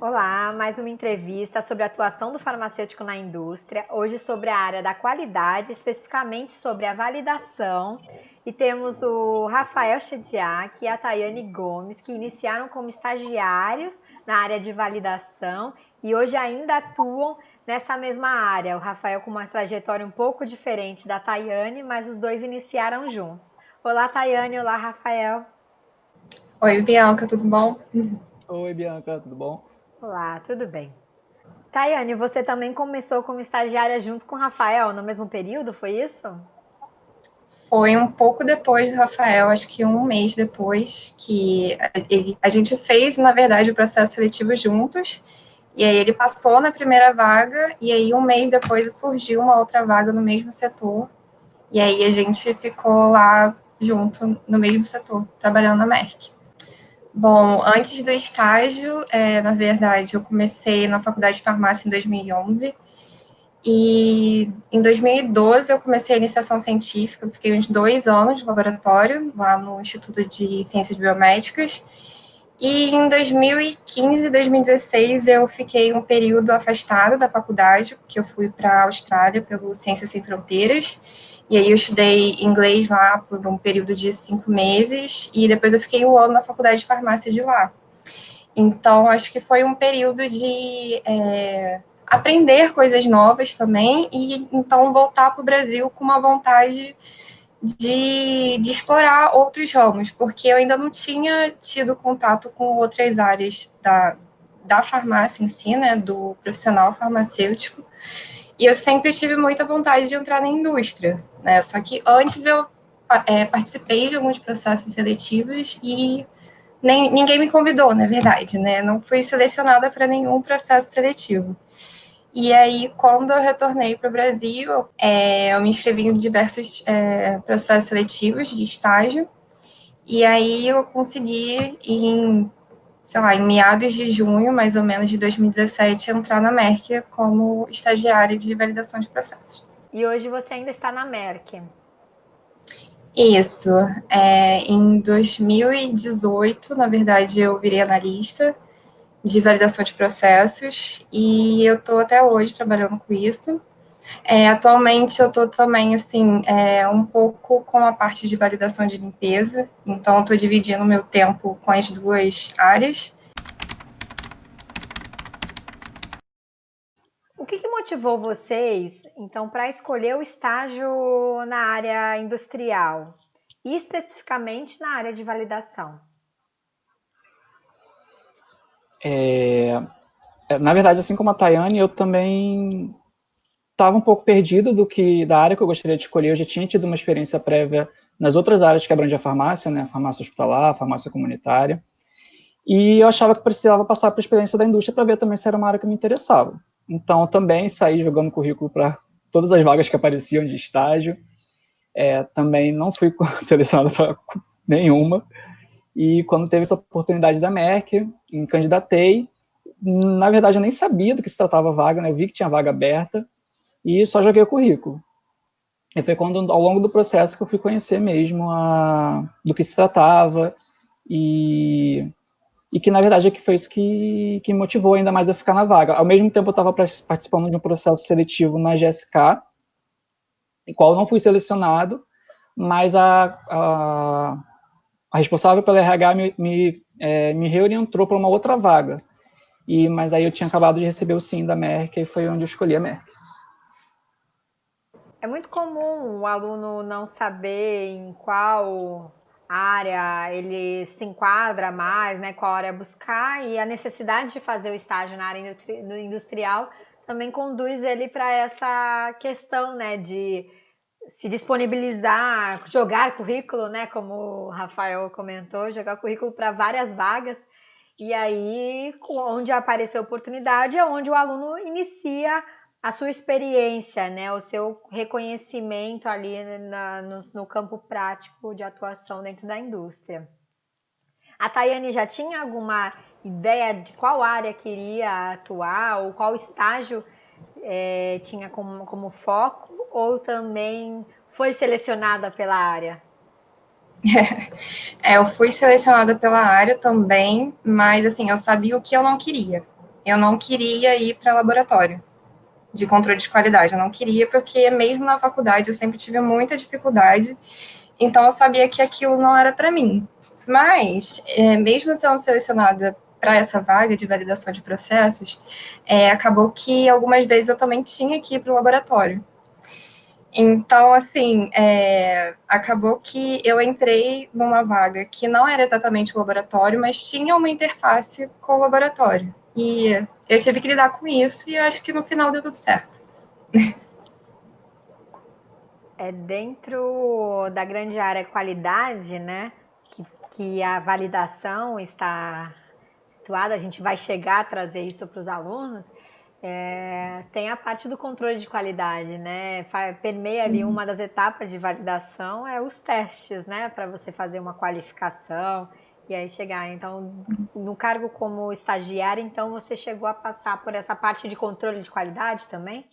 Olá, mais uma entrevista sobre a atuação do farmacêutico na indústria, hoje sobre a área da qualidade, especificamente sobre a validação. E temos o Rafael Chediak e a Tayane Gomes, que iniciaram como estagiários na área de validação e hoje ainda atuam nessa mesma área. O Rafael com uma trajetória um pouco diferente da Tayane, mas os dois iniciaram juntos. Olá, Tayane, olá, Rafael. Oi, Bianca, tudo bom? Oi, Bianca, tudo bom? Olá, tudo bem? Tayane, você também começou como estagiária junto com o Rafael no mesmo período, foi isso? Foi um pouco depois do Rafael, acho que um mês depois, que a gente fez, na verdade, o processo seletivo juntos, e aí ele passou na primeira vaga, e aí um mês depois surgiu uma outra vaga no mesmo setor, e aí a gente ficou lá junto no mesmo setor, trabalhando na Merck. Bom, antes do estágio, na verdade, eu comecei na faculdade de farmácia em 2011, e em 2012 eu comecei a iniciação científica, fiquei uns 2 anos no laboratório, lá no Instituto de Ciências Biomédicas. E em 2015 e 2016 eu fiquei um período afastada da faculdade, porque eu fui para a Austrália pelo Ciências Sem Fronteiras. E aí eu estudei inglês lá por um período de 5 meses, e depois eu fiquei um ano na faculdade de farmácia de lá. Então, acho que foi um período de aprender coisas novas também, e então voltar para o Brasil com uma vontade de explorar outros ramos, porque eu ainda não tinha tido contato com outras áreas da farmácia em si, né, do profissional farmacêutico, e eu sempre tive muita vontade de entrar na indústria, né, só que antes eu participei de alguns processos seletivos e ninguém me convidou, na verdade, né? Não fui selecionada para nenhum processo seletivo. E aí, quando eu retornei para o Brasil, eu me inscrevi em diversos processos seletivos de estágio, e aí eu consegui, sei lá, em meados de junho, mais ou menos, de 2017, entrar na Merck como estagiária de validação de processos. E hoje você ainda está na Merck. Isso. Em 2018, na verdade, eu virei analista de validação de processos, e eu estou até hoje trabalhando com isso. Atualmente eu estou também, assim, um pouco com a parte de validação de limpeza, então estou dividindo o meu tempo com as duas áreas. O que motivou vocês, então, para escolher o estágio na área industrial e especificamente na área de validação? Na verdade, assim como a Tayane, eu também estava um pouco perdido da área que eu gostaria de escolher. Eu já tinha tido uma experiência prévia nas outras áreas que abrange a farmácia, né? Farmácia hospitalar, farmácia comunitária. E eu achava que precisava passar para a experiência da indústria para ver também se era uma área que me interessava. Então, eu também saí jogando currículo para todas as vagas que apareciam de estágio. Também não fui selecionado para nenhuma. E quando teve essa oportunidade da Merck, me candidatei. Na verdade, eu nem sabia do que se tratava a vaga, né? Eu vi que tinha vaga aberta e só joguei o currículo. E foi quando, ao longo do processo, que eu fui conhecer mesmo do que se tratava e que, na verdade, é que foi isso que me motivou ainda mais a ficar na vaga. Ao mesmo tempo, eu estava participando de um processo seletivo na GSK, em qual eu não fui selecionado, mas a responsável pelo RH me reorientou para uma outra vaga. Mas aí eu tinha acabado de receber o sim da Merck e foi onde eu escolhi a Merck. É muito comum o aluno não saber em qual área ele se enquadra mais, né, qual área buscar, e a necessidade de fazer o estágio na área industrial também conduz ele para essa questão, né, de se disponibilizar, jogar currículo, né, como o Rafael comentou, jogar currículo para várias vagas, e aí, onde aparecer oportunidade, é onde o aluno inicia a sua experiência, né, o seu reconhecimento ali no campo prático de atuação dentro da indústria. A Tayane já tinha alguma ideia de qual área queria atuar ou qual estágio tinha como foco, ou também foi selecionada pela área? Eu fui selecionada pela área também, mas assim, eu sabia o que eu não queria. eu não queria ir para laboratório de controle de qualidade. Eu não queria, porque mesmo na faculdade eu sempre tive muita dificuldade, então eu sabia que aquilo não era para mim. Mas, mesmo sendo selecionada para essa vaga de validação de processos, acabou que algumas vezes eu também tinha que ir para o laboratório. Então, assim, acabou que eu entrei numa vaga que não era exatamente o laboratório, mas tinha uma interface com o laboratório. E eu tive que lidar com isso e acho que no final deu tudo certo. É dentro da grande área qualidade, né? Que a validação está situada, a gente vai chegar a trazer isso para os alunos. Tem a parte do controle de qualidade, né? Permeia ali uma das etapas de validação é os testes, né? Para você fazer uma qualificação e aí chegar. Então, no cargo como estagiária, então você chegou a passar por essa parte de controle de qualidade também?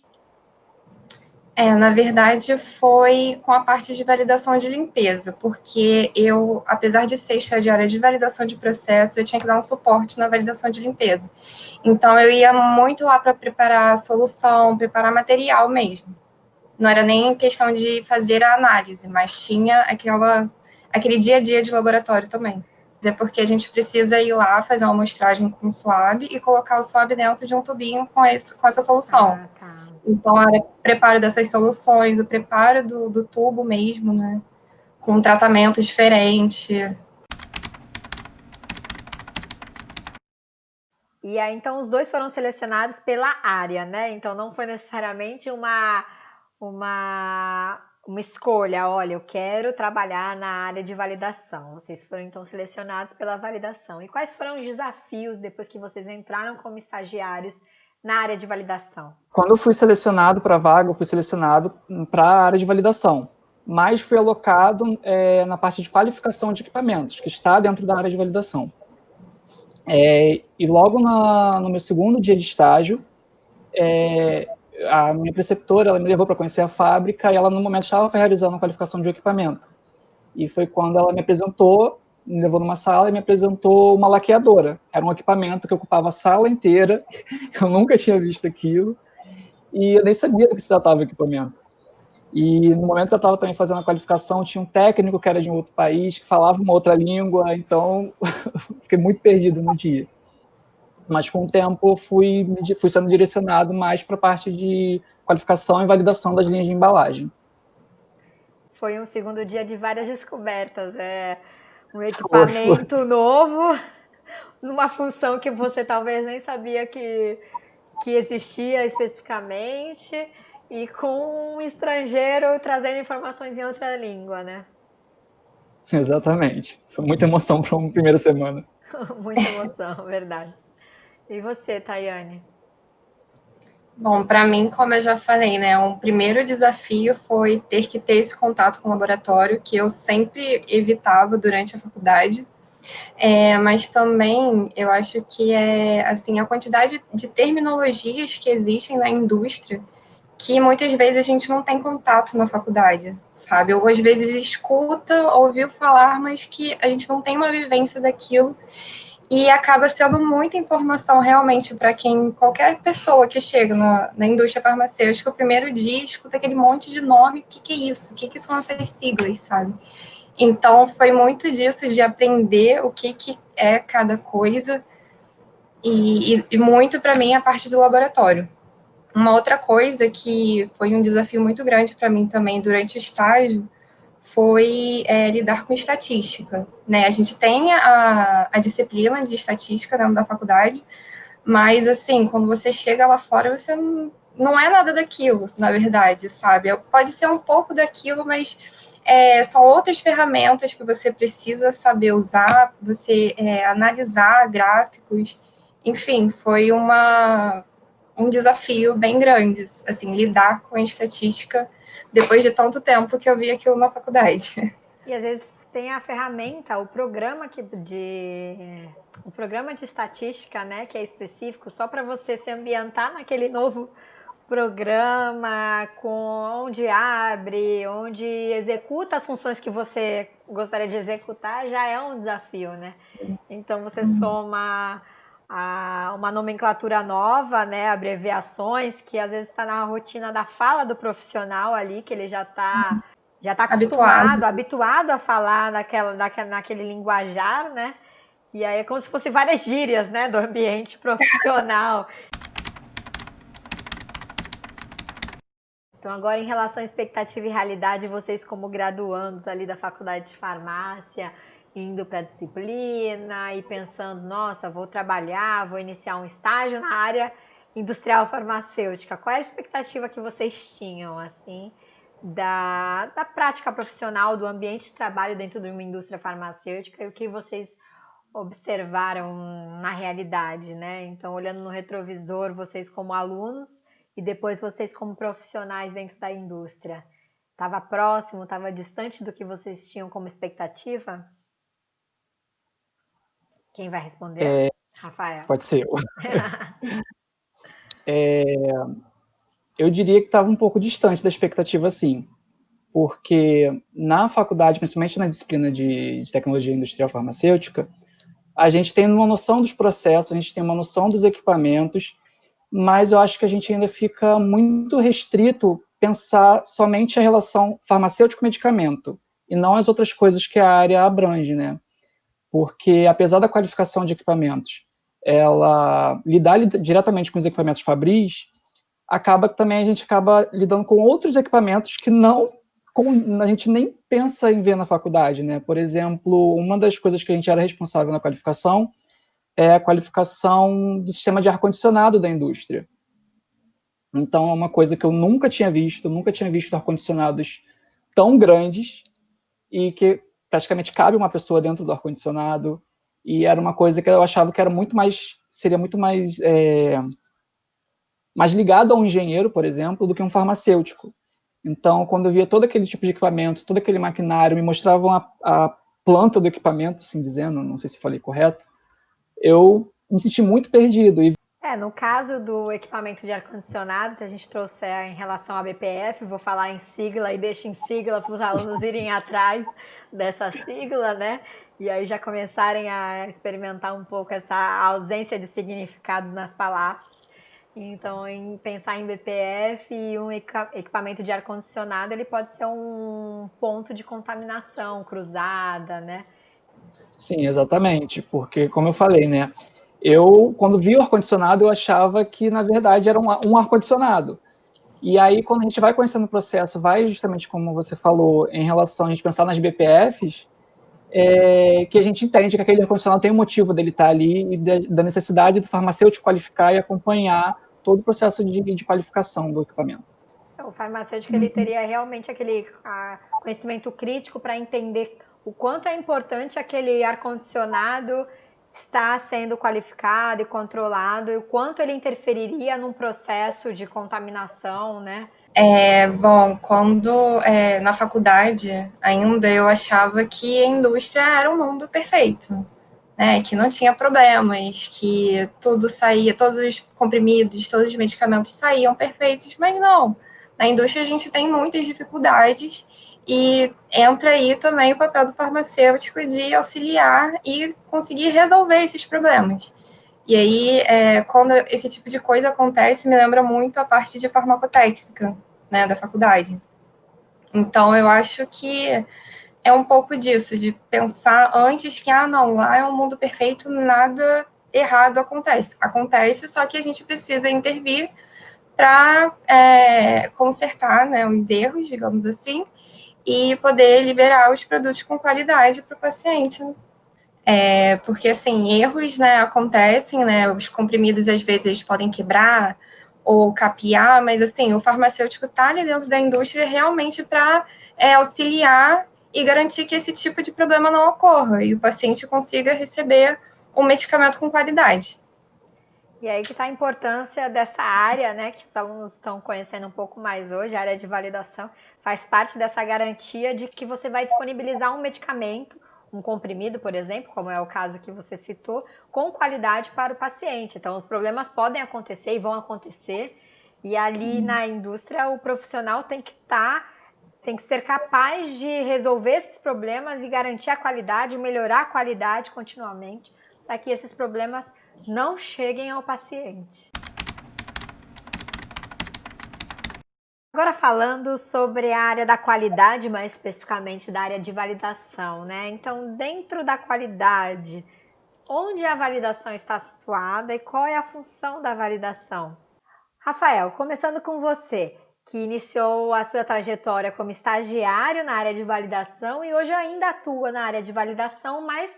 Na verdade, foi com a parte de validação de limpeza, porque eu, apesar de ser estagiária de validação de processos, eu tinha que dar um suporte na validação de limpeza. Então, eu ia muito lá para preparar a solução, preparar material mesmo. Não era nem questão de fazer a análise, mas tinha aquele dia a dia de laboratório também. É porque a gente precisa ir lá fazer uma amostragem com suave e colocar o suave dentro de um tubinho com essa solução. Ah, tá. Então, era o preparo dessas soluções, o preparo do tubo mesmo, né? Com um tratamento diferente. E aí, então, os dois foram selecionados pela área, né? Então, não foi necessariamente uma escolha. Olha, eu quero trabalhar na área de validação. Vocês foram, então, selecionados pela validação. E quais foram os desafios depois que vocês entraram como estagiários na área de validação? Quando eu fui selecionado para a vaga, eu fui selecionado para a área de validação, mas fui alocado na parte de qualificação de equipamentos, que está dentro da área de validação. E logo no meu segundo dia de estágio, a minha preceptora ela me levou para conhecer a fábrica e ela, no momento, estava realizando a qualificação de um equipamento. E foi quando ela me apresentou, me levou numa sala e me apresentou uma laqueadora. Era um equipamento que ocupava a sala inteira, eu nunca tinha visto aquilo, e eu nem sabia do que se tratava o equipamento. E no momento que eu estava também fazendo a qualificação, tinha um técnico que era de um outro país, que falava uma outra língua, então fiquei muito perdido no dia. Mas com o tempo fui sendo direcionado mais para a parte de qualificação e validação das linhas de embalagem. Foi um segundo dia de várias descobertas. Um equipamento novo, numa função que você talvez nem sabia que existia especificamente, e com um estrangeiro trazendo informações em outra língua, né? Exatamente. Foi muita emoção para uma primeira semana. Muita emoção, verdade. E você, Tayane? Bom, para mim, como eu já falei, né, um primeiro desafio foi ter que ter esse contato com o laboratório, que eu sempre evitava durante a faculdade. Mas também eu acho que assim, a quantidade de terminologias que existem na indústria que muitas vezes a gente não tem contato na faculdade, sabe? Ou às vezes escuta, ouviu falar, mas que a gente não tem uma vivência daquilo e acaba sendo muita informação realmente para qualquer pessoa que chega na indústria farmacêutica, o primeiro dia escuta aquele monte de nome, o que é isso? O que são essas siglas, sabe? Então, foi muito disso, de aprender o que é cada coisa, e muito, para mim, a parte do laboratório. Uma outra coisa que foi um desafio muito grande para mim também durante o estágio foi lidar com estatística, né? A gente tem a disciplina de estatística dentro da faculdade, mas, assim, quando você chega lá fora, você não é nada daquilo, na verdade, sabe? Pode ser um pouco daquilo, mas são outras ferramentas que você precisa saber usar, você analisar gráficos, enfim, foi um desafio bem grande, assim, lidar com a estatística depois de tanto tempo que eu vi aquilo na faculdade. E às vezes tem a ferramenta, o programa de estatística, né, que é específico só para você se ambientar naquele novo programa, com onde abre, onde executa as funções que você gostaria de executar, já é um desafio, né? Então você soma uma nomenclatura nova, né, abreviações, que às vezes está na rotina da fala do profissional ali, que ele já está habituado a falar naquele linguajar, né? E aí é como se fosse várias gírias, né, do ambiente profissional. Então, agora em relação à expectativa e realidade, vocês como graduandos ali da faculdade de farmácia, indo para a disciplina e pensando, nossa, vou trabalhar, vou iniciar um estágio na área industrial farmacêutica. Qual era a expectativa que vocês tinham, assim, da prática profissional, do ambiente de trabalho dentro de uma indústria farmacêutica e o que vocês observaram na realidade, né? Então, olhando no retrovisor, vocês como alunos e depois vocês como profissionais dentro da indústria, estava próximo, estava distante do que vocês tinham como expectativa? Quem vai responder? Rafael. Pode ser. Eu diria que estava um pouco distante da expectativa, sim, porque na faculdade, principalmente na disciplina de tecnologia industrial farmacêutica, a gente tem uma noção dos processos, a gente tem uma noção dos equipamentos, mas eu acho que a gente ainda fica muito restrito pensar somente a relação farmacêutico-medicamento e não as outras coisas que a área abrange, né? Porque apesar da qualificação de equipamentos, ela lidar diretamente com os equipamentos fabris, acaba que também a gente acaba lidando com outros equipamentos que a gente nem pensa em ver na faculdade, né? Por exemplo, uma das coisas que a gente era responsável na qualificação é a qualificação do sistema de ar-condicionado da indústria. Então, é uma coisa que eu nunca tinha visto ar-condicionados tão grandes e que praticamente cabe uma pessoa dentro do ar-condicionado, e era uma coisa que eu achava que seria muito mais ligado a um engenheiro, por exemplo, do que um farmacêutico. Então, quando eu via todo aquele tipo de equipamento, todo aquele maquinário, me mostravam a planta do equipamento, assim dizendo, não sei se falei correto, eu me senti muito perdido. No caso do equipamento de ar-condicionado, se a gente trouxer em relação à BPF, vou falar em sigla e deixo em sigla para os alunos irem atrás dessa sigla, né? E aí já começarem a experimentar um pouco essa ausência de significado nas palavras. Então, em pensar em BPF e um equipamento de ar-condicionado, ele pode ser um ponto de contaminação cruzada, né? Sim, exatamente, porque, como eu falei, né, eu, quando vi o ar-condicionado, eu achava que, na verdade, era um ar-condicionado. E aí, quando a gente vai conhecendo o processo, vai justamente como você falou, em relação a gente pensar nas BPFs, que a gente entende que aquele ar-condicionado tem um motivo dele estar ali e da necessidade do farmacêutico qualificar e acompanhar todo o processo de qualificação do equipamento. O farmacêutico ele teria realmente aquele conhecimento crítico para entender o quanto é importante aquele ar-condicionado estar sendo qualificado e controlado e o quanto ele interferiria num processo de contaminação, né? Bom, na faculdade ainda eu achava que a indústria era um mundo perfeito, né? Que não tinha problemas, que tudo saía, todos os comprimidos, todos os medicamentos saíam perfeitos, mas não. Na indústria a gente tem muitas dificuldades e entra aí também o papel do farmacêutico de auxiliar e conseguir resolver esses problemas. E aí, quando esse tipo de coisa acontece, me lembra muito a parte de farmacotécnica, né, da faculdade. Então, eu acho que é um pouco disso, de pensar antes que, não, lá é um mundo perfeito, nada errado acontece. Acontece, só que a gente precisa intervir para consertar, né, os erros, digamos assim, e poder liberar os produtos com qualidade para o paciente. Porque, assim, erros, né, acontecem, né, os comprimidos, às vezes, eles podem quebrar ou capear, mas, assim, o farmacêutico está ali dentro da indústria realmente para auxiliar e garantir que esse tipo de problema não ocorra e o paciente consiga receber um medicamento com qualidade. E aí que está a importância dessa área, né, que os alunos estão conhecendo um pouco mais hoje, a área de validação, faz parte dessa garantia de que você vai disponibilizar um medicamento, um comprimido, por exemplo, como é o caso que você citou, com qualidade para o paciente. Então, os problemas podem acontecer e vão acontecer, e ali na indústria o profissional tem que ser capaz de resolver esses problemas e garantir a qualidade, melhorar a qualidade continuamente, para que esses problemas não cheguem ao paciente. Agora falando sobre a área da qualidade, mais especificamente da área de validação, né? Então, dentro da qualidade, onde a validação está situada e qual é a função da validação? Rafael, começando com você, que iniciou a sua trajetória como estagiário na área de validação e hoje ainda atua na área de validação, mas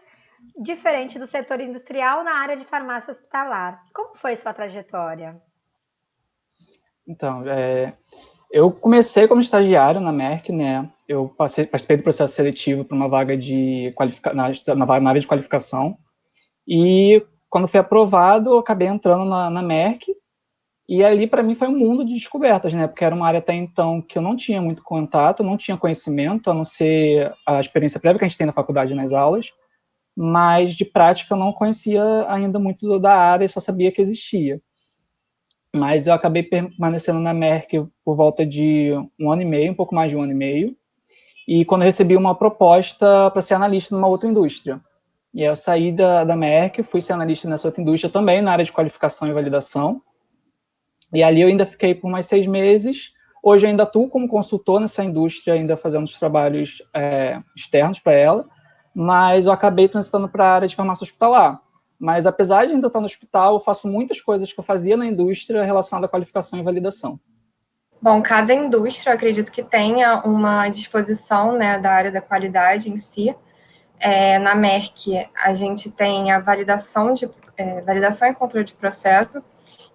diferente do setor industrial, na área de farmácia hospitalar. Como foi sua trajetória? Então, eu comecei como estagiário na Merck, né? Eu participei do processo seletivo para uma vaga na área de qualificação. E quando fui aprovado, eu acabei entrando na Merck. E ali, para mim, foi um mundo de descobertas, né? Porque era uma área até então que eu não tinha muito contato, não tinha conhecimento, a não ser a experiência prévia que a gente tem na faculdade nas aulas. Mas de prática eu não conhecia ainda muito da área, só sabia que existia. Mas eu acabei permanecendo na Merck por volta de 1 ano e meio, um pouco mais de 1 ano e meio, e quando eu recebi uma proposta para ser analista numa outra indústria. E aí eu saí da Merck, fui ser analista nessa outra indústria também, na área de qualificação e validação, e ali eu ainda fiquei por mais 6 meses. Hoje eu ainda atuo como consultor nessa indústria, ainda fazendo os trabalhos externos para ela, mas eu acabei transitando para a área de farmácia hospitalar. Mas apesar de ainda estar no hospital, eu faço muitas coisas que eu fazia na indústria relacionadas à qualificação e validação. Bom, cada indústria, eu acredito que tenha uma disposição, né, da área da qualidade em si. Na Merck, a gente tem a validação e controle de processo,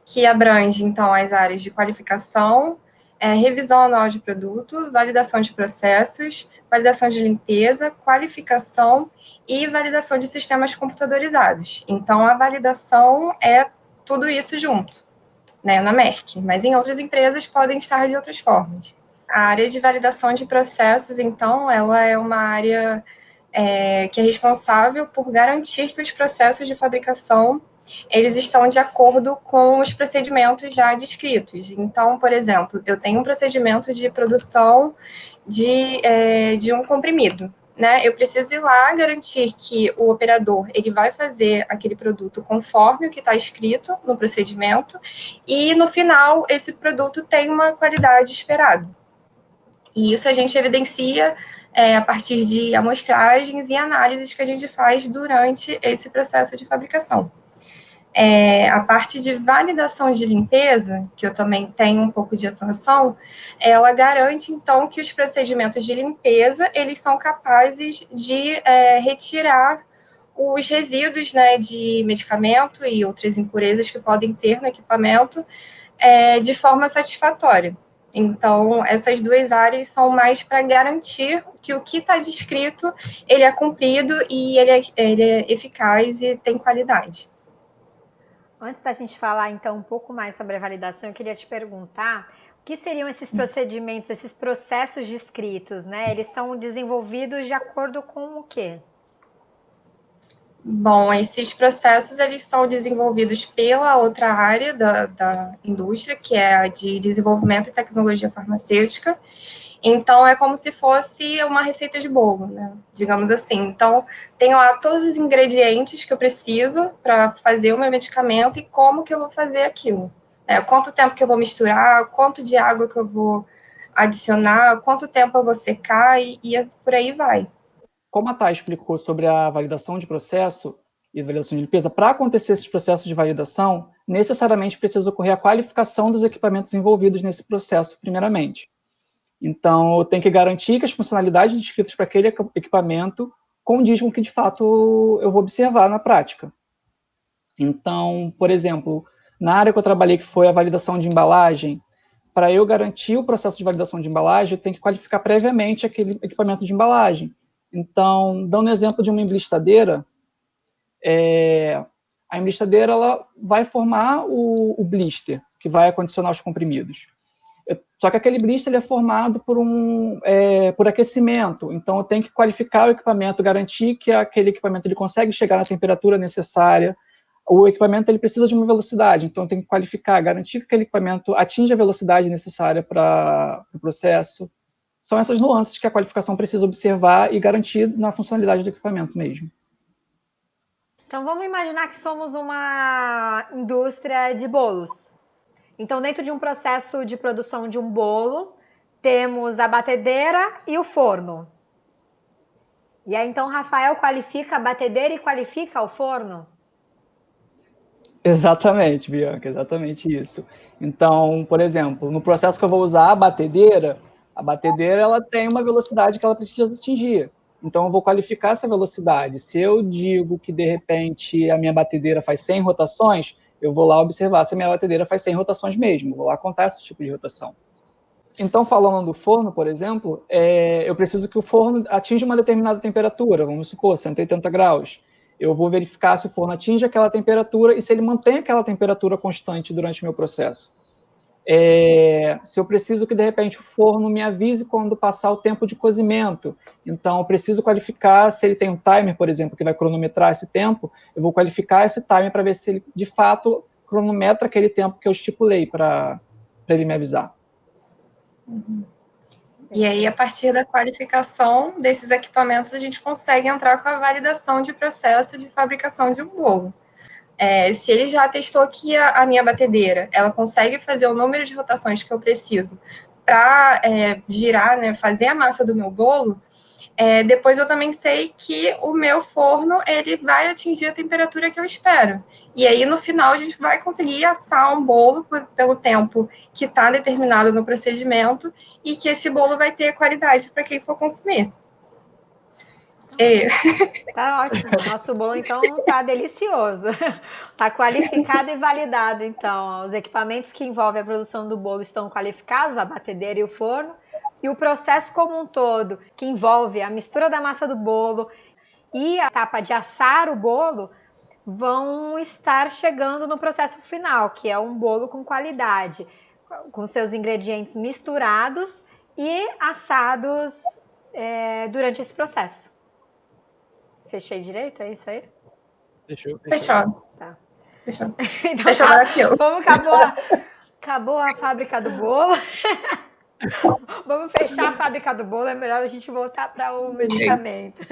que abrange, então, as áreas de qualificação, revisão anual de produto, validação de processos, validação de limpeza, qualificação e validação de sistemas computadorizados. Então, a validação é tudo isso junto, né, na Merck, mas em outras empresas podem estar de outras formas. A área de validação de processos, então, ela é uma área que é responsável por garantir que os processos de fabricação eles estão de acordo com os procedimentos já descritos. Então, por exemplo, eu tenho um procedimento de produção de um comprimido, né? Eu preciso ir lá garantir que o operador ele vai fazer aquele produto conforme o que está escrito no procedimento e, no final, esse produto tem uma qualidade esperada. E isso a gente evidencia a partir de amostragens e análises que a gente faz durante esse processo de fabricação. A parte de validação de limpeza, que eu também tenho um pouco de atuação, ela garante, então, que os procedimentos de limpeza, eles são capazes de retirar os resíduos, né, de medicamento e outras impurezas que podem ter no equipamento de forma satisfatória. Então, essas duas áreas são mais para garantir que o que está descrito, ele é cumprido e ele é eficaz e tem qualidade. Antes da gente falar, então, um pouco mais sobre a validação, eu queria te perguntar o que seriam esses procedimentos, esses processos descritos, né? Eles são desenvolvidos de acordo com o quê? Bom, esses processos, eles são desenvolvidos pela outra área da indústria, que é a de desenvolvimento e tecnologia farmacêutica. Então, é como se fosse uma receita de bolo, né? Digamos assim. Então, tem lá todos os ingredientes que eu preciso para fazer o meu medicamento e como que eu vou fazer aquilo. Quanto tempo que eu vou misturar, quanto de água que eu vou adicionar, quanto tempo eu vou secar e por aí vai. Como a Thay explicou sobre a validação de processo e validação de limpeza, para acontecer esses processos de validação, necessariamente precisa ocorrer a qualificação dos equipamentos envolvidos nesse processo, primeiramente. Então, eu tenho que garantir que as funcionalidades descritas para aquele equipamento condiz com o que, de fato, eu vou observar na prática. Então, por exemplo, na área que eu trabalhei, que foi a validação de embalagem, para eu garantir o processo de validação de embalagem, eu tenho que qualificar previamente aquele equipamento de embalagem. Então, dando exemplo de uma emblistadeira, a emblistadeira ela vai formar o blister, que vai acondicionar os comprimidos. Só que aquele blister ele é formado por aquecimento, então eu tenho que qualificar o equipamento, garantir que aquele equipamento ele consegue chegar na temperatura necessária. O equipamento ele precisa de uma velocidade, então eu tenho que qualificar, garantir que aquele equipamento atinja a velocidade necessária para o processo. São essas nuances que a qualificação precisa observar e garantir na funcionalidade do equipamento mesmo. Então vamos imaginar que somos uma indústria de bolos. Então, dentro de um processo de produção de um bolo, temos a batedeira e o forno. E aí, então, Rafael qualifica a batedeira e qualifica o forno? Exatamente, Bianca, exatamente isso. Então, por exemplo, no processo que eu vou usar a batedeira ela tem uma velocidade que ela precisa atingir. Então, eu vou qualificar essa velocidade. Se eu digo que, de repente, a minha batedeira faz 100 rotações, eu vou lá observar se a minha batedeira faz 100 rotações mesmo. Vou lá contar esse tipo de rotação. Então, falando do forno, por exemplo, eu preciso que o forno atinja uma determinada temperatura, vamos supor, 180 graus. Eu vou verificar se o forno atinge aquela temperatura e se ele mantém aquela temperatura constante durante o meu processo. Se eu preciso que, de repente, o forno me avise quando passar o tempo de cozimento, então eu preciso qualificar se ele tem um timer, por exemplo, que vai cronometrar esse tempo, eu vou qualificar esse timer para ver se ele, de fato, cronometra aquele tempo que eu estipulei para ele me avisar. Uhum. E aí, a partir da qualificação desses equipamentos, a gente consegue entrar com a validação de processo de fabricação de um bolo. Se ele já testou que a minha batedeira, ela consegue fazer o número de rotações que eu preciso para girar, né, fazer a massa do meu bolo, depois eu também sei que o meu forno ele vai atingir a temperatura que eu espero. E aí, no final, a gente vai conseguir assar um bolo pelo tempo que está determinado no procedimento e que esse bolo vai ter qualidade para quem for consumir. Tá ótimo. Nosso bolo, então, tá delicioso. Tá qualificado e validado, então. Os equipamentos que envolvem a produção do bolo estão qualificados, a batedeira e o forno. E o processo como um todo, que envolve a mistura da massa do bolo e a etapa de assar o bolo, vão estar chegando no processo final, que é um bolo com qualidade, com seus ingredientes misturados e assados durante esse processo. Fechei direito? É isso aí? Fechou. Tá. Fechou. Então, fechou Vamos, acabou a fábrica do bolo. Vamos fechar a fábrica do bolo, é melhor a gente voltar para o medicamento.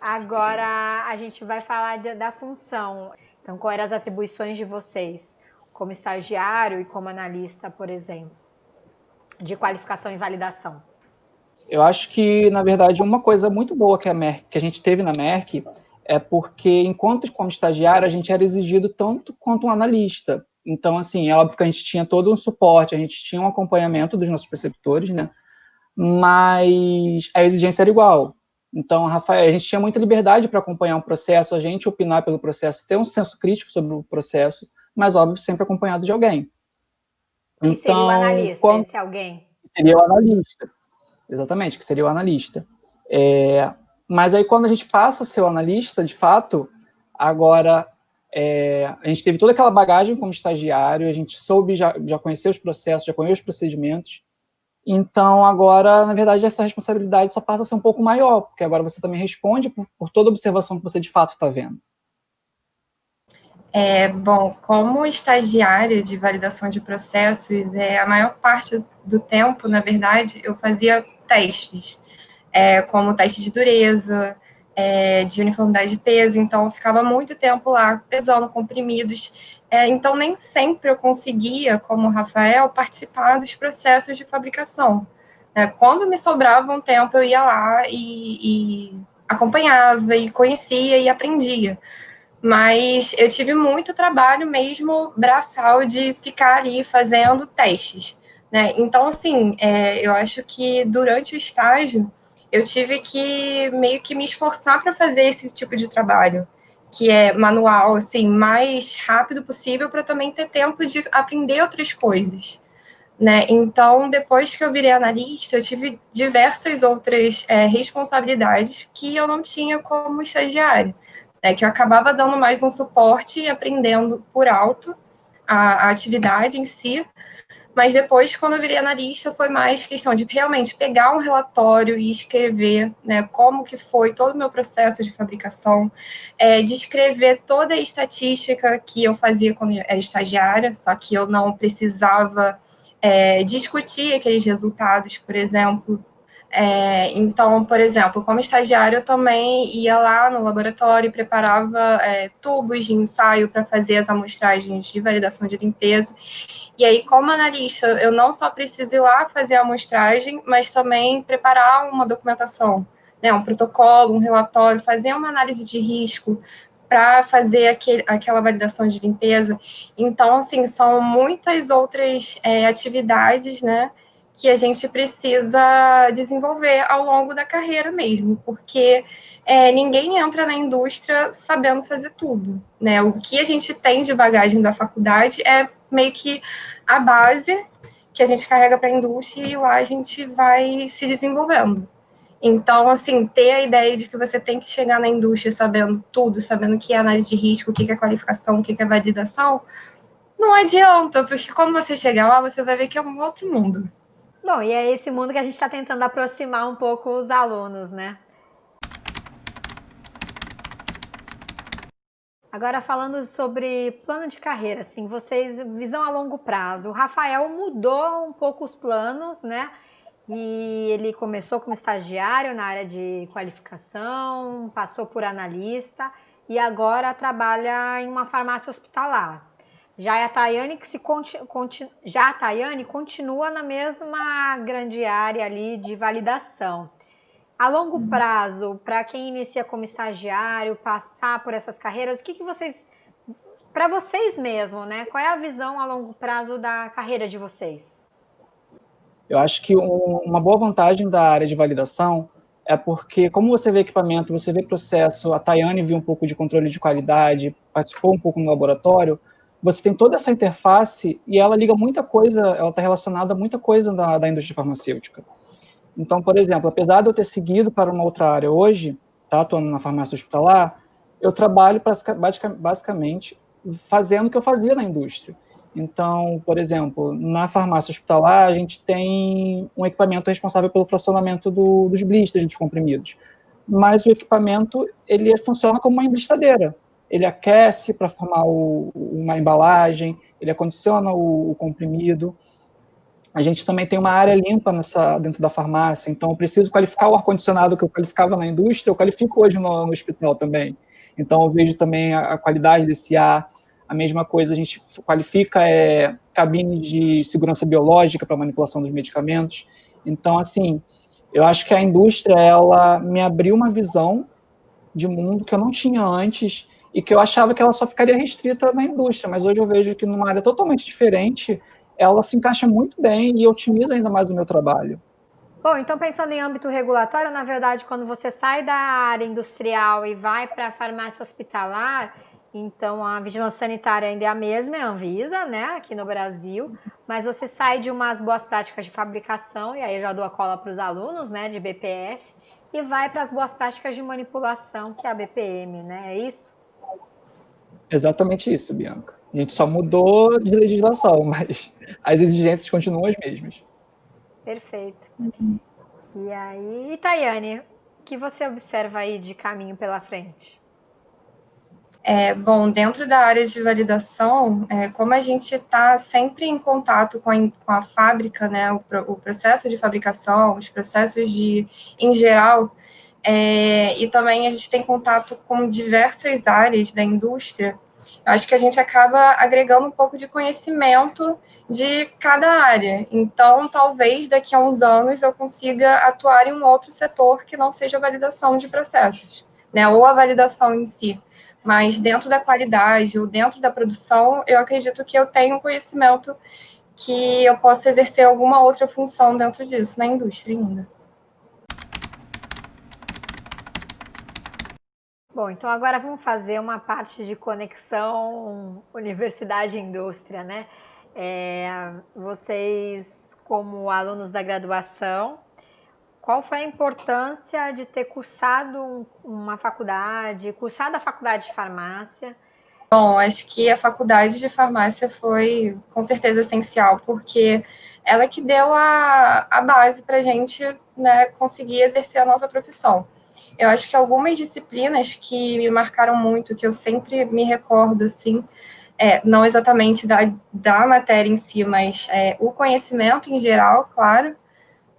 Agora a gente vai falar da função. Então, quais eram as atribuições de vocês, como estagiário e como analista, por exemplo, de qualificação e validação? Eu acho que, na verdade, uma coisa muito boa que a gente teve na Merck é porque, enquanto como estagiário, a gente era exigido tanto quanto um analista. Então, assim, é óbvio que a gente tinha todo um suporte, a gente tinha um acompanhamento dos nossos preceptores, né? Mas a exigência era igual. Então, Rafael, a gente tinha muita liberdade para acompanhar um processo, a gente opinar pelo processo, ter um senso crítico sobre o processo, mas, óbvio, sempre acompanhado de alguém. Que seria o analista, esse alguém? Seria o analista. Exatamente, que seria o analista. Mas aí, quando a gente passa a ser o analista, de fato, agora a gente teve toda aquela bagagem como estagiário, a gente soube já conhecer os processos, já conhecer os procedimentos. Então, agora, na verdade, essa responsabilidade só passa a ser um pouco maior, porque agora você também responde por toda observação que você de fato está vendo. Bom, como estagiária de validação de processos, a maior parte do tempo, na verdade, eu fazia testes, como teste de dureza, de uniformidade de peso, então eu ficava muito tempo lá pesando comprimidos, então nem sempre eu conseguia, como o Rafael, participar dos processos de fabricação. Quando me sobrava um tempo, eu ia lá e acompanhava, e conhecia e aprendia. Mas eu tive muito trabalho mesmo braçal de ficar ali fazendo testes, né? Então, assim, eu acho que durante o estágio eu tive que meio que me esforçar para fazer esse tipo de trabalho, que é manual, assim, mais rápido possível para também ter tempo de aprender outras coisas, né? Então, depois que eu virei analista, eu tive diversas outras responsabilidades que eu não tinha como estagiária. Que eu acabava dando mais um suporte e aprendendo por alto a atividade em si, mas depois, quando eu virei analista, foi mais questão de realmente pegar um relatório e escrever, né, como que foi todo o meu processo de fabricação, descrever toda a estatística que eu fazia quando eu era estagiária, só que eu não precisava discutir aqueles resultados, por exemplo, Então, por exemplo, como estagiário, eu também ia lá no laboratório e preparava tubos de ensaio para fazer as amostragens de validação de limpeza. E aí, como analista, eu não só preciso ir lá fazer a amostragem, mas também preparar uma documentação, né, um protocolo, um relatório, fazer uma análise de risco para fazer aquela validação de limpeza. Então, assim, são muitas outras atividades, né, que a gente precisa desenvolver ao longo da carreira mesmo, porque ninguém entra na indústria sabendo fazer tudo, né? O que a gente tem de bagagem da faculdade é meio que a base que a gente carrega para a indústria e lá a gente vai se desenvolvendo. Então, assim, ter a ideia de que você tem que chegar na indústria sabendo tudo, sabendo o que é análise de risco, o que é qualificação, o que é validação, não adianta, porque quando você chegar lá, você vai ver que é um outro mundo. Bom, e é esse mundo que a gente está tentando aproximar um pouco os alunos, né? Agora falando sobre plano de carreira, assim, vocês, visão a longo prazo. O Rafael mudou um pouco os planos, né? E ele começou como estagiário na área de qualificação, passou por analista e agora trabalha em uma farmácia hospitalar. Já a Tayane, já a Tayane continua na mesma grande área ali de validação. A longo prazo, para quem inicia como estagiário, passar por essas carreiras, o que vocês, para vocês mesmo, né? Qual é a visão a longo prazo da carreira de vocês? Eu acho que uma boa vantagem da área de validação é porque, como você vê equipamento, você vê processo, a Tayane viu um pouco de controle de qualidade, participou um pouco no laboratório, você tem toda essa interface e ela liga muita coisa, ela está relacionada a muita coisa da indústria farmacêutica. Então, por exemplo, apesar de eu ter seguido para uma outra área hoje, tá, atuando na farmácia hospitalar, eu trabalho basicamente fazendo o que eu fazia na indústria. Então, por exemplo, na farmácia hospitalar, a gente tem um equipamento responsável pelo fracionamento dos blisters, dos comprimidos. Mas o equipamento, ele funciona como uma emblistadeira. Ele aquece para formar uma embalagem, ele acondiciona o comprimido. A gente também tem uma área limpa dentro da farmácia, então eu preciso qualificar o ar-condicionado que eu qualificava na indústria, eu qualifico hoje no hospital também. Então eu vejo também a qualidade desse ar. A mesma coisa, a gente qualifica cabine de segurança biológica para manipulação dos medicamentos. Então, assim, eu acho que a indústria, ela me abriu uma visão de mundo que eu não tinha antes e que eu achava que ela só ficaria restrita na indústria, mas hoje eu vejo que numa área totalmente diferente, ela se encaixa muito bem e otimiza ainda mais o meu trabalho. Bom, então pensando em âmbito regulatório, na verdade, quando você sai da área industrial e vai para a farmácia hospitalar, então a vigilância sanitária ainda é a mesma, é a Anvisa, né, aqui no Brasil, mas você sai de umas boas práticas de fabricação, e aí eu já dou a cola para os alunos, né, de BPF, e vai para as boas práticas de manipulação, que é a BPM, né, é isso? Exatamente isso, Bianca. A gente só mudou de legislação, mas as exigências continuam as mesmas. Perfeito. E aí, Tayane, o que você observa aí de caminho pela frente? Bom, dentro da área de validação, como a gente está sempre em contato com a fábrica, né, o processo de fabricação, os processos em geral, e também a gente tem contato com diversas áreas da indústria, eu acho que a gente acaba agregando um pouco de conhecimento de cada área. Então, talvez daqui a uns anos eu consiga atuar em um outro setor que não seja a validação de processos, né, ou a validação em si. Mas dentro da qualidade ou dentro da produção, eu acredito que eu tenho conhecimento que eu posso exercer alguma outra função dentro disso, na indústria ainda. Bom, então agora vamos fazer uma parte de conexão universidade e indústria, né? Vocês, como alunos da graduação, qual foi a importância de ter cursado uma faculdade, cursado a faculdade de farmácia? Bom, acho que a faculdade de farmácia foi com certeza essencial, porque ela que deu a base para a gente, né, conseguir exercer a nossa profissão. Eu acho que algumas disciplinas que me marcaram muito, que eu sempre me recordo, assim, não exatamente da matéria em si, mas o conhecimento em geral, claro,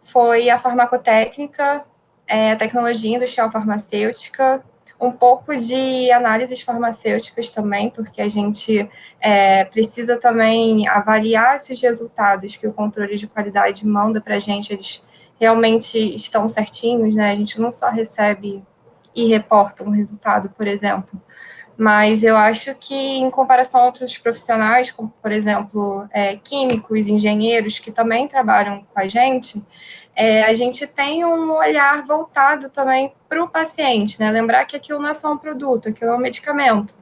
foi a farmacotécnica, a tecnologia industrial farmacêutica, um pouco de análises farmacêuticas também, porque a gente precisa também avaliar se os resultados que o controle de qualidade manda para a gente, eles realmente estão certinhos, né? A gente não só recebe e reporta um resultado, por exemplo, mas eu acho que, em comparação a outros profissionais, como, por exemplo, químicos, engenheiros, que também trabalham com a gente tem um olhar voltado também para o paciente, né? Lembrar que aquilo não é só um produto, aquilo é um medicamento.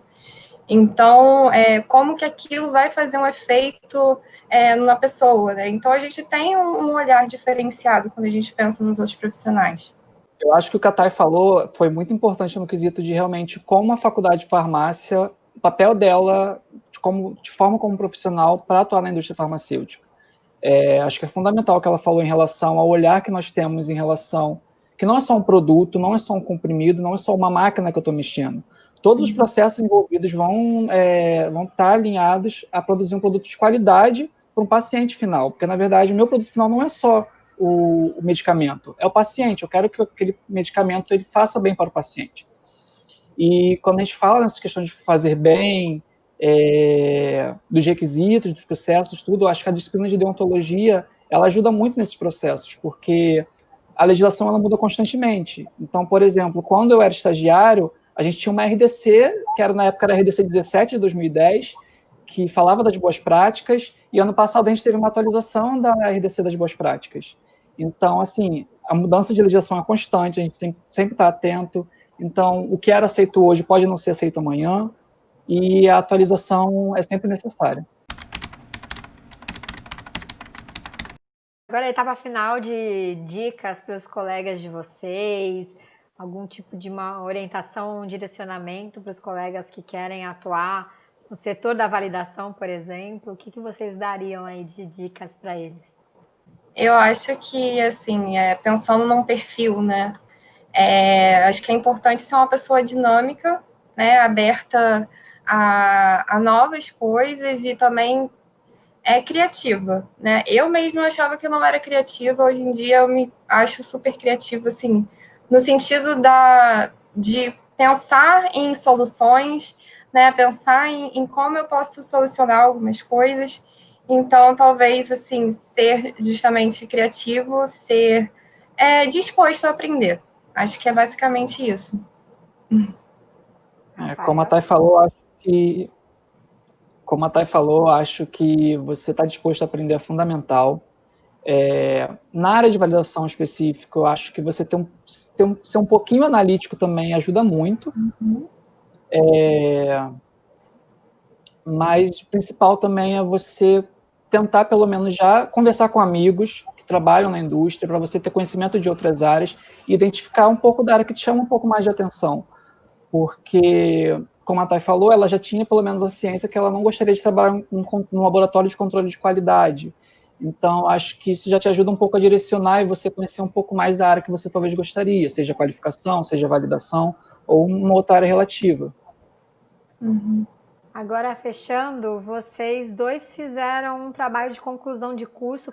Então, como que aquilo vai fazer um efeito na pessoa, né? Então, a gente tem um olhar diferenciado quando a gente pensa nos outros profissionais. Eu acho que o que a Thay falou foi muito importante no quesito de realmente como a faculdade de farmácia, o papel dela de forma como profissional para atuar na indústria farmacêutica. Acho que é fundamental o que ela falou em relação ao olhar que nós temos em relação que não é só um produto, não é só um comprimido, não é só uma máquina que eu estou mexendo. Todos os processos envolvidos vão estar alinhados a produzir um produto de qualidade para um paciente final, porque, na verdade, o meu produto final não é só o medicamento, é o paciente. Eu quero que aquele medicamento ele faça bem para o paciente. E quando a gente fala nessa questão de fazer bem, dos requisitos, dos processos, tudo, eu acho que a disciplina de deontologia ela ajuda muito nesses processos, porque a legislação ela muda constantemente. Então, por exemplo, quando eu era estagiário, a gente tinha uma RDC, que era na época era a RDC 17 de 2010, que falava das boas práticas, e ano passado a gente teve uma atualização da RDC das boas práticas. Então, assim, a mudança de legislação é constante, a gente tem que sempre estar atento. Então, o que era aceito hoje pode não ser aceito amanhã, e a atualização é sempre necessária. Agora a etapa final de dicas para os colegas de vocês, algum tipo de uma orientação, um direcionamento para os colegas que querem atuar no setor da validação, por exemplo, o que vocês dariam aí de dicas para eles? Eu acho que, assim, pensando num perfil, né, acho que é importante ser uma pessoa dinâmica, né, aberta a novas coisas e também criativa, né? Eu mesma achava que eu não era criativa, hoje em dia eu me acho super criativa, assim, no sentido de pensar em soluções, né? Pensar em como eu posso solucionar algumas coisas. Então, talvez, assim, ser justamente criativo, ser disposto a aprender. Acho que é basicamente isso. Como a Thay falou, acho que você está disposto a aprender é fundamental. Na área de validação específica, eu acho que você ser um pouquinho analítico também ajuda muito. Mas o principal também é você tentar, pelo menos, já conversar com amigos que trabalham na indústria, para você ter conhecimento de outras áreas e identificar um pouco da área que te chama um pouco mais de atenção. Porque, como a Thay falou, ela já tinha pelo menos a ciência que ela não gostaria de trabalhar num laboratório de controle de qualidade. Então, acho que isso já te ajuda um pouco a direcionar e você conhecer um pouco mais da área que você talvez gostaria, seja qualificação, seja validação, ou uma outra área relativa. Agora, fechando, vocês dois fizeram um trabalho de conclusão de curso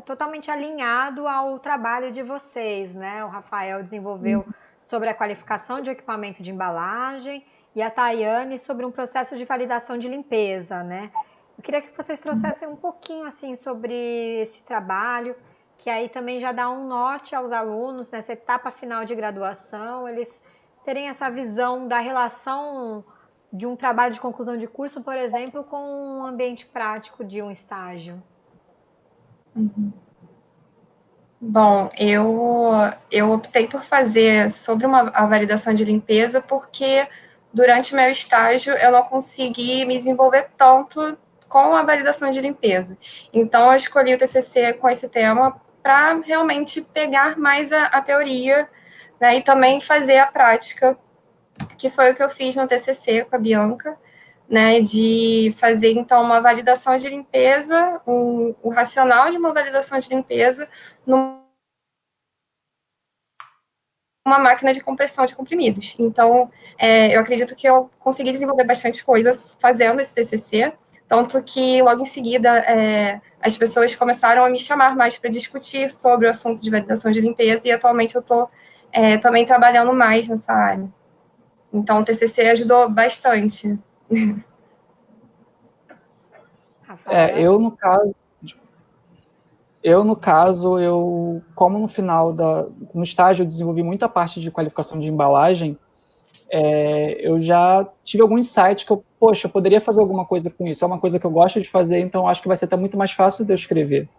totalmente alinhado ao trabalho de vocês, né? O Rafael desenvolveu sobre a qualificação de equipamento de embalagem e a Tayane sobre um processo de validação de limpeza, né? Eu queria que vocês trouxessem um pouquinho, assim, sobre esse trabalho, que aí também já dá um norte aos alunos nessa etapa final de graduação, eles terem essa visão da relação de um trabalho de conclusão de curso, por exemplo, com um ambiente prático de um estágio? Bom, eu optei por fazer sobre a validação de limpeza porque durante o meu estágio eu não consegui me desenvolver tanto com a validação de limpeza. Então, eu escolhi o TCC com esse tema para realmente pegar mais a teoria, né, e também fazer a prática, que foi o que eu fiz no TCC com a Bianca, né, de fazer, então, uma validação de limpeza, o racional de uma validação de limpeza numa máquina de compressão de comprimidos. Então, eu acredito que eu consegui desenvolver bastante coisas fazendo esse TCC, Tanto que, logo em seguida, as pessoas começaram a me chamar mais para discutir sobre o assunto de validação de limpeza, e atualmente eu estou também trabalhando mais nessa área. Então, o TCC ajudou bastante. Rafael? Como no final no estágio eu desenvolvi muita parte de qualificação de embalagem, eu já tive algum insight que eu poderia fazer alguma coisa com isso. É uma coisa que eu gosto de fazer, então acho que vai ser até muito mais fácil de eu escrever.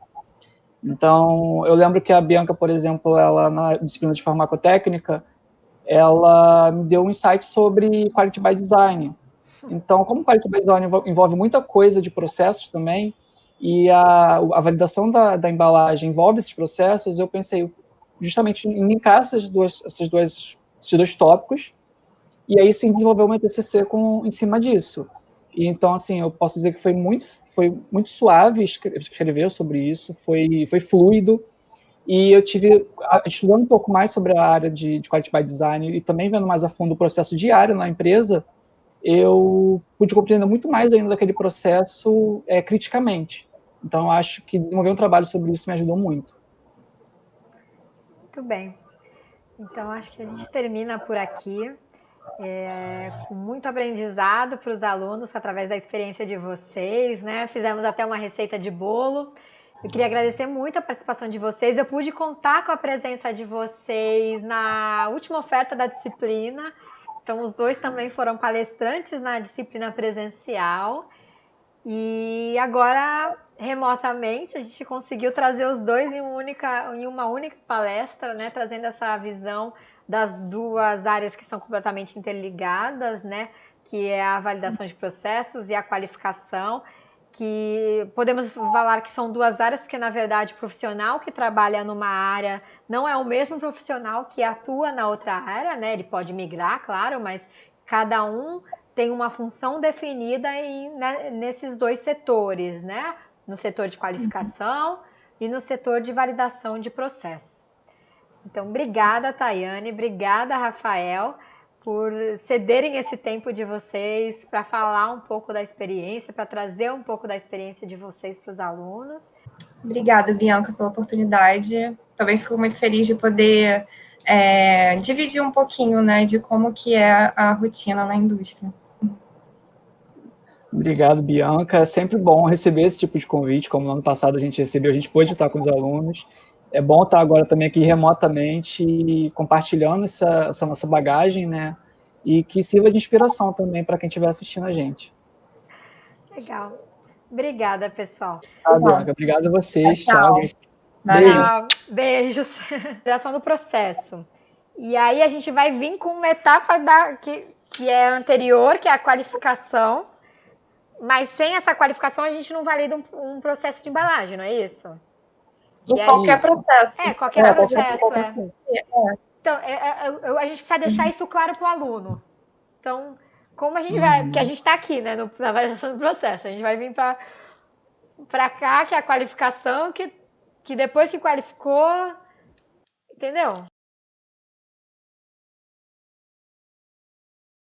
Então, eu lembro que a Bianca, por exemplo, ela na disciplina de farmacotécnica, ela me deu um insight sobre quality by design. Então, como quality by design envolve muita coisa de processos também, e a validação da embalagem envolve esses processos, eu pensei justamente em linkar esses dois tópicos, e aí sim desenvolver uma TCC em cima disso. E então, assim, eu posso dizer que foi muito suave escrever sobre isso, foi fluido, e eu tive, estudando um pouco mais sobre a área de Quality by Design e também vendo mais a fundo o processo diário na empresa, eu pude compreender muito mais ainda daquele processo criticamente. Então, eu acho que desenvolver um trabalho sobre isso me ajudou muito. Muito bem. Então, acho que a gente termina por aqui, com muito aprendizado para os alunos, através da experiência de vocês, né? Fizemos até uma receita de bolo. Eu queria agradecer muito a participação de vocês. Eu pude contar com a presença de vocês na última oferta da disciplina. Então, os dois também foram palestrantes na disciplina presencial. E agora, remotamente, a gente conseguiu trazer os dois em uma única palestra, né? Trazendo essa visão das duas áreas que são completamente interligadas, né? Que é a validação de processos e a qualificação, que podemos falar que são duas áreas, porque na verdade o profissional que trabalha numa área não é o mesmo profissional que atua na outra área, né? Ele pode migrar, claro, mas cada um tem uma função definida nesses dois setores, né? No setor de qualificação e no setor de validação de processo. Então, obrigada, Tayane, obrigada, Rafael, por cederem esse tempo de vocês para falar um pouco da experiência, para trazer um pouco da experiência de vocês para os alunos. Obrigada, Bianca, pela oportunidade. Também fico muito feliz de poder dividir um pouquinho, né, de como que é a rotina na indústria. Obrigado, Bianca. É sempre bom receber esse tipo de convite, como no ano passado a gente recebeu, a gente pôde estar com os alunos. É bom estar agora também aqui remotamente, compartilhando essa nossa bagagem, né? E que sirva de inspiração também para quem estiver assistindo a gente. Legal. Obrigada, pessoal. Tá, Bianca. Obrigado a vocês. Tchau, gente. Tchau. Beijos. Validação do processo. E aí a gente vai vir com uma etapa que é anterior, que é a qualificação. Mas sem essa qualificação a gente não valida um processo de embalagem, não é isso? Em qualquer processo. Qualquer processo, Então, a gente precisa deixar isso claro para o aluno. Então, como a gente vai... Porque a gente está aqui, né, na validação do processo. A gente vai vir para cá, que é a qualificação, que depois que qualificou... Entendeu?